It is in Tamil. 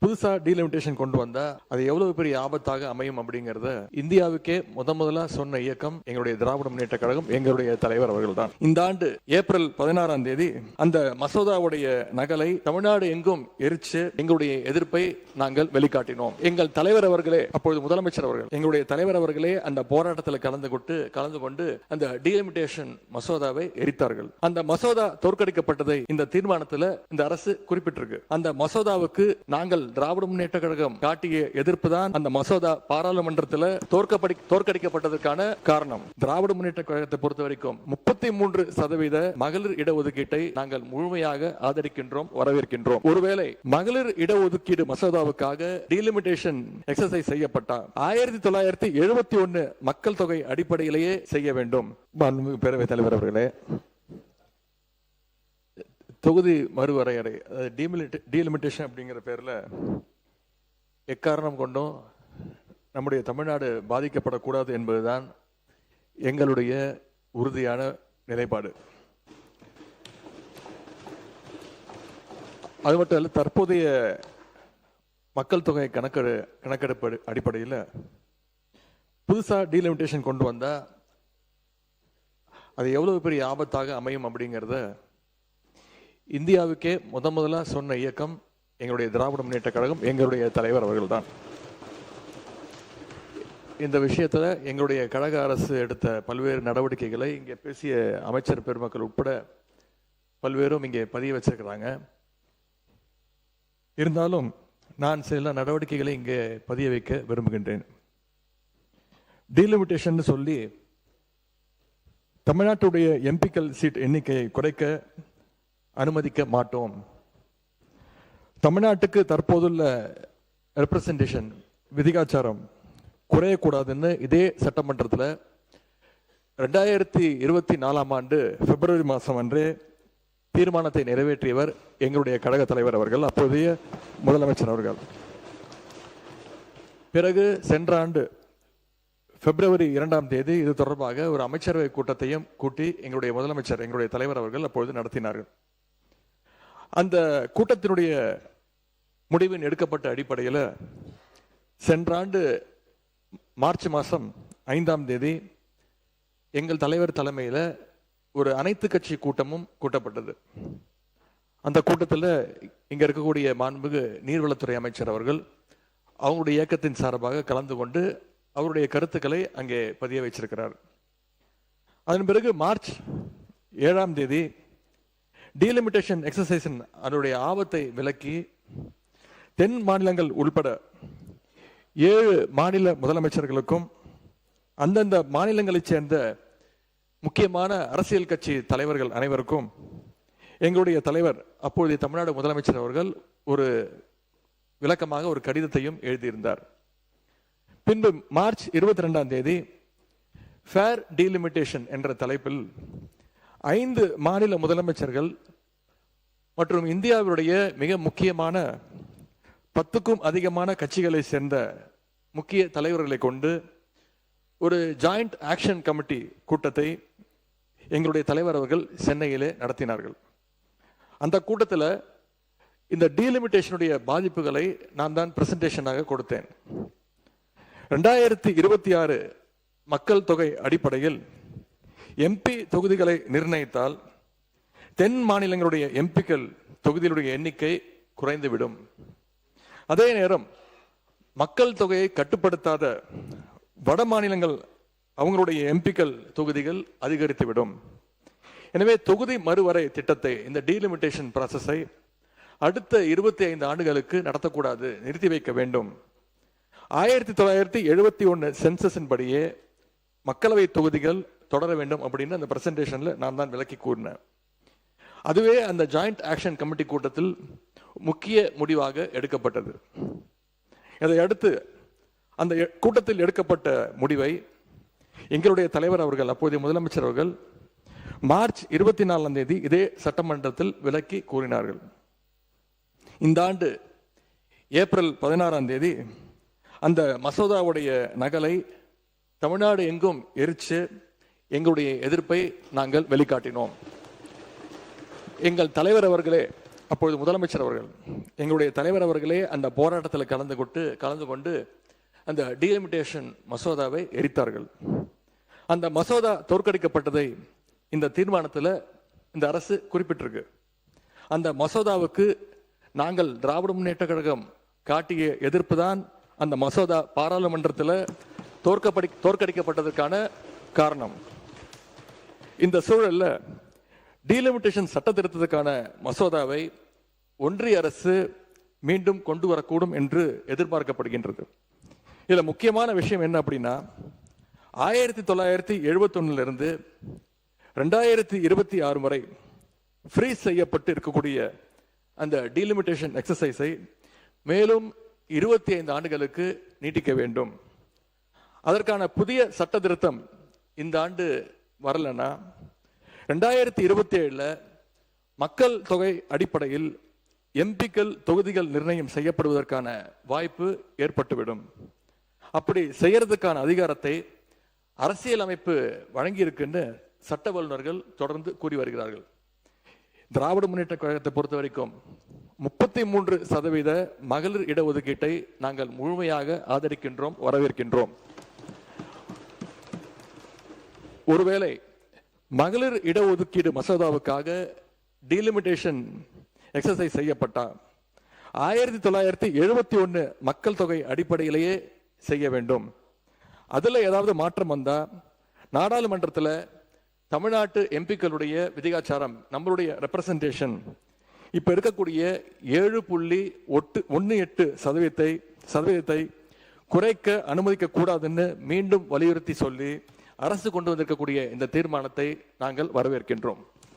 புதுசா டீலிமிட்டேஷன் கொண்டு வந்தா அது எவ்வளவு பெரிய ஆபத்தாக அமையும் அப்படிங்கறத இந்தியாவுக்கே முதல்ல சொன்ன இயக்கம் எங்களுடைய திராவிட முன்னேற்ற கழகம், எங்களுடைய தலைவர் அவர்கள் தான். இந்த ஆண்டு ஏப்ரல் 16ஆம் தேதி அந்த மசோதாவுடைய நகலை தமிழ்நாடு எங்கும் எரிச்சு எங்களுடைய எதிர்ப்பை நாங்கள் வெளிக்காட்டினோம். எங்கள் தலைவர் அவர்களே, அப்பொழுது முதலமைச்சர் அவர்கள், எங்களுடைய தலைவர் அவர்களே அந்த போராட்டத்தில் கலந்து கொண்டு அந்த டீலிமிட்டேஷன் மசோதாவை எரித்தார்கள். அந்த மசோதா தோற்கடிக்கப்பட்டதை இந்த தீர்மானத்தில் இந்த அரசு குறிப்பிட்டிருக்கு. அந்த மசோதாவுக்கு நாங்கள் திராவிட முன்னேற்ற கழகம் காட்டிய எதிர்ப்பு தான் அந்த மசோதா பாராளுமன்றத்தில் தோற்கடிக்கப்பட்டதற்கான காரணம். திராவிட முன்னேற்ற கழகத்தை பொறுத்த வரைக்கும் 33% மகளிர் இடஒதுக்கீட்டை நாங்கள் முழுமையாக ஆதரிக்கின்றோம், வரவேற்கின்றோம். ஒருவேளை மகளிர் இடஒதுக்கீடு மசோதாவுக்காக டீலிமிட்டேஷன் எக்ஸசைஸ் செய்யப்பட்டா 1971 மக்கள் தொகை அடிப்படையிலேயே செய்ய வேண்டும். பேரவைத் தலைவர் அவர்களே, தொகுதி மறுவரையறை டீலிமிட்டேஷன் அப்படிங்கிற பேர்ல எக்காரணம் கொண்டும் நம்முடைய தமிழ்நாடு பாதிக்கப்படக்கூடாது என்பதுதான் எங்களுடைய உறுதியான நிலைப்பாடு. அது மட்டும் இல்ல, தற்போதைய மக்கள் தொகை கணக்கெடுப்பு அடிப்படையில் புதுசா டீலிமிட்டேஷன் கொண்டு வந்தா அது எவ்வளவு பெரிய ஆபத்தாக அமையும் அப்படிங்கிறத இந்தியாவுக்கே முதல்ல சொன்ன இயக்கம் எங்களுடைய திராவிட முன்னேற்ற கழகம், எங்களுடைய தலைவர் அவர்கள் தான். இந்த விஷயத்துல எங்களுடைய கழக அரசு எடுத்த பல்வேறு நடவடிக்கைகளை இங்கே பேசிய அமைச்சர் பெருமக்கள் உட்பட பல்வேறும் இங்கே பதிய வச்சிருக்கிறாங்க. இருந்தாலும் நான் சில நடவடிக்கைகளை இங்கே பதிய வைக்க விரும்புகின்றேன். டீலிமிட்டேஷன் சொல்லி தமிழ்நாட்டுடைய எம்பிக்கள் சீட் எண்ணிக்கையை குறைக்க அனுமதிக்க மாட்டோம். தமிழ்நாட்டுக்கு தற்போதுள்ள ரெப்ரசன்டேஷன் விதிகாச்சாரம் குறையக்கூடாதுன்னு இதே சட்டமன்றத்தில் 2024ஆம் ஆண்டு பிப்ரவரி மாதம் அன்றே தீர்மானத்தை நிறைவேற்றியவர் எங்களுடைய கழக தலைவர் அவர்கள், அப்போதைய முதலமைச்சர் அவர்கள். பிறகு சென்ற ஆண்டு பிப்ரவரி 2ஆம் தேதி இது தொடர்பாக ஒரு அமைச்சரவை கூட்டத்தையும் கூட்டி எங்களுடைய முதலமைச்சர், எங்களுடைய தலைவர் அவர்கள் அப்பொழுது நடத்தினார்கள். அந்த கூட்டத்தினுடைய முடிவின் எடுக்கப்பட்ட அடிப்படையில் சென்ற ஆண்டு மார்ச் மாதம் 5ஆம் தேதி எங்கள் தலைவர் தலைமையில் ஒரு அனைத்து கட்சி கூட்டமும் கூட்டப்பட்டது. அந்த கூட்டத்தில் இங்கே இருக்கக்கூடிய மாண்புமிகு நீர்வளத்துறை அமைச்சர் அவர்கள் அவங்களுடைய இயக்கத்தின் சார்பாக கலந்து கொண்டு அவருடைய கருத்துக்களை அங்கே பதிய வைச்சிருக்கிறார். அதன் பிறகு மார்ச் 7ஆம் தேதி டீலிமிட்டேஷன் எக்ஸசைஸின் அதனுடைய ஆபத்தை விலக்கி தென் மாநிலங்கள் உள்பட 7 மாநில முதலமைச்சர்களுக்கும் அந்தந்த மாநிலங்களைச் சேர்ந்த முக்கியமான அரசியல் கட்சி தலைவர்கள் அனைவருக்கும் எங்களுடைய தலைவர் அப்பொழுதைய தமிழ்நாடு முதலமைச்சர் அவர்கள் ஒரு விளக்கமாக ஒரு கடிதத்தையும் எழுதியிருந்தார். பின்பு மார்ச் 22ஆம் தேதி ஃபேர் டீலிமிட்டேஷன் என்ற தலைப்பில் 5 மாநில முதலமைச்சர்கள் மற்றும் இந்தியாவுடைய மிக முக்கியமான 10க்கும் அதிகமான கட்சிகளை சேர்ந்த முக்கிய தலைவர்களை கொண்டு ஒரு ஜாயிண்ட் ஆக்ஷன் கமிட்டி கூட்டத்தை எங்களுடைய தலைவர் அவர்கள் சென்னையிலே நடத்தினார்கள். அந்த கூட்டத்தில் இந்த டீலிமிட்டேஷனுடைய பாதிப்புகளை நான் தான் பிரசன்டேஷனாக கொடுத்தேன். 2026 மக்கள் தொகை அடிப்படையில் எம்பி தொகுதிகளை நிர்ணயித்தால் தென் மாநிலங்களுடைய எம்பிக்கள் தொகுதிகளுடைய எண்ணிக்கை குறைந்துவிடும். அதே நேரம் மக்கள் தொகையை கட்டுப்படுத்தாத வட மாநிலங்கள் அவங்களுடைய எம்பிக்கள் தொகுதிகள் அதிகரித்துவிடும். எனவே தொகுதி மறுவரை திட்டத்தை, இந்த டீலிமிட்டேஷன் ப்ராசஸை அடுத்த 25 ஆண்டுகளுக்கு நடத்தக்கூடாது, நிறுத்தி வைக்க வேண்டும். 1971 சென்சஸின் படியே மக்களவை தொகுதிகள் தொடர வேண்டும் அப்படின்னு அந்த பிரசன்டேஷன்ல நான் தான் விளக்கி கூறினேன். அதுவே அந்த ஜாயிண்ட் ஆக்ஷன் கமிட்டி கூட்டத்தில் முக்கிய முடிவாக எடுக்கப்பட்டது. இதை அடுத்து அந்த கூட்டத்தில் எடுக்கப்பட்ட முடிவை எங்களுடைய தலைவர் அவர்கள், அப்போதைய முதலமைச்சர் அவர்கள் மார்ச் 24ஆம் தேதி இதே சட்டமன்றத்தில் விளக்கி கூறினார்கள். இந்த ஆண்டு ஏப்ரல் 16ஆம் தேதி அந்த மசோதாவுடைய நகலை தமிழ்நாடு எங்கும் எரிச்சு எங்களுடைய எதிர்ப்பை நாங்கள் வெளிக்காட்டினோம். எங்கள் தலைவர் அவர்களே அப்பொழுது முதலமைச்சர் அவர்கள், எங்களுடைய தலைவர் அவர்களே அந்த போராட்டத்தில் கலந்து கொண்டு அந்த டீலிமிட்டேஷன் மசோதாவை எரித்தார்கள். அந்த மசோதா தோற்கடிக்கப்பட்டதை இந்த தீர்மானத்தில் இந்த அரசு குறிப்பிட்டிருக்கு. அந்த மசோதாவுக்கு நாங்கள் திராவிட முன்னேற்ற கழகம் காட்டிய எதிர்ப்பு தான் அந்த மசோதா பாராளுமன்றத்தில் தோற்கடிக்கப்பட்டதற்கான காரணம். இந்த சூழல்ல டீலிமிட்டேஷன் சட்ட திருத்தத்துக்கான மசோதாவை ஒன்றிய அரசு மீண்டும் கொண்டு வரக்கூடும் என்று எதிர்பார்க்கப்படுகின்றது. இதுல முக்கியமான விஷயம் என்ன அப்படின்னா, 1971 இருந்து 2026 வரை ஃப்ரீஸ் செய்யப்பட்டு இருக்கக்கூடிய அந்த டீலிமிட்டேஷன் எக்ஸசைஸை மேலும் 25 ஆண்டுகளுக்கு நீட்டிக்க வேண்டும். அதற்கான புதிய சட்ட திருத்தம் இந்த ஆண்டு வரலன்னா 2027 மக்கள் தொகை அடிப்படையில் எம்பிக்கள் தொகுதிகள் நிர்ணயம் செய்யப்படுவதற்கான வாய்ப்பு ஏற்பட்டுவிடும். அப்படி செய்யறதுக்கான அதிகாரத்தை அரசியல் அமைப்பு வழங்கியிருக்குன்னு சட்ட வல்லுநர்கள் தொடர்ந்து கூறி வருகிறார்கள். திராவிட முன்னேற்ற கழகத்தை பொறுத்த வரைக்கும் 33% மகளிர் இடஒதுக்கீட்டை நாங்கள் முழுமையாக ஆதரிக்கின்றோம், வரவேற்கின்றோம். ஒருவேளை மகளிர் இடஒதுக்கீடு மசோதாவுக்காக டீலிமிட்டேஷன் எக்ஸசைஸ் செய்யப்பட்டா 1971 மக்கள் தொகை அடிப்படையிலேயே செய்ய வேண்டும். அதுல ஏதாவது மாற்றம் வந்தா நாடாளுமன்றத்தில் தமிழ்நாட்டு எம்பிக்களுடைய விதிகாச்சாரம், நம்மளுடைய ரெப்ரசன்டேஷன் இப்ப இருக்கக்கூடிய 7.18% குறைக்க அனுமதிக்க கூடாதுன்னு மீண்டும் வலியுறுத்தி சொல்லி அரசு கொண்டு வந்திருக்கக்கூடிய இந்த தீர்மானத்தை நாங்கள் வரவேற்கின்றோம்.